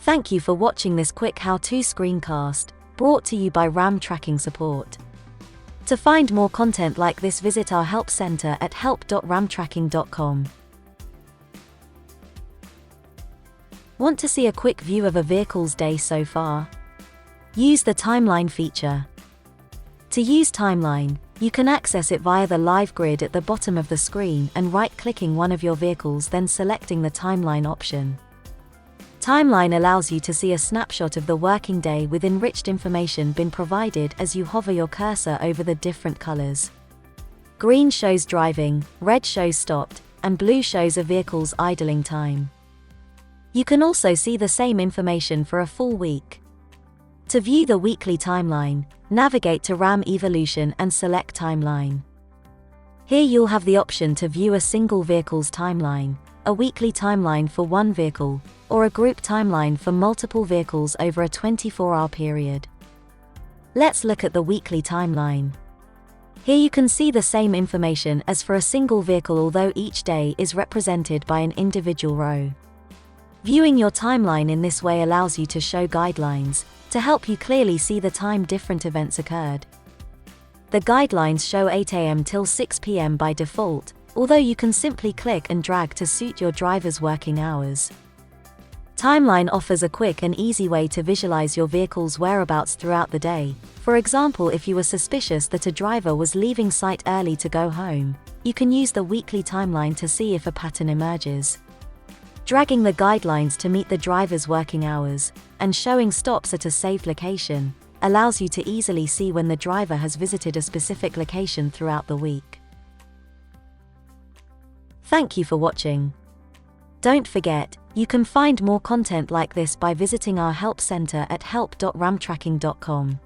Thank you for watching this quick how-to screencast, brought to you by RAM Tracking Support. To find more content like this, visit our help center at help.ramtracking.com. Want to see a quick view of a vehicle's day so far? Use the Timeline feature. To use Timeline, you can access it via the live grid at the bottom of the screen and right-clicking one of your vehicles, then selecting the Timeline option. Timeline allows you to see a snapshot of the working day with enriched information been provided as you hover your cursor over the different colors. Green shows driving, red shows stopped, and blue shows a vehicle's idling time. You can also see the same information for a full week. To view the weekly timeline, navigate to RAM Evolution and select Timeline. Here you'll have the option to view a single vehicle's timeline, a weekly timeline for one vehicle, or a group timeline for multiple vehicles over a 24-hour period. Let's look at the weekly timeline. Here you can see the same information as for a single vehicle, although each day is represented by an individual row. Viewing your timeline in this way allows you to show guidelines to help you clearly see the time different events occurred. The guidelines show 8 a.m. till 6 p.m. by default, although you can simply click and drag to suit your driver's working hours. Timeline offers a quick and easy way to visualize your vehicle's whereabouts throughout the day. For example, if you were suspicious that a driver was leaving site early to go home, you can use the weekly timeline to see if a pattern emerges. Dragging the guidelines to meet the driver's working hours and showing stops at a saved location allows you to easily see when the driver has visited a specific location throughout the week. Thank you for watching. Don't forget, you can find more content like this by visiting our help center at help.ramtracking.com.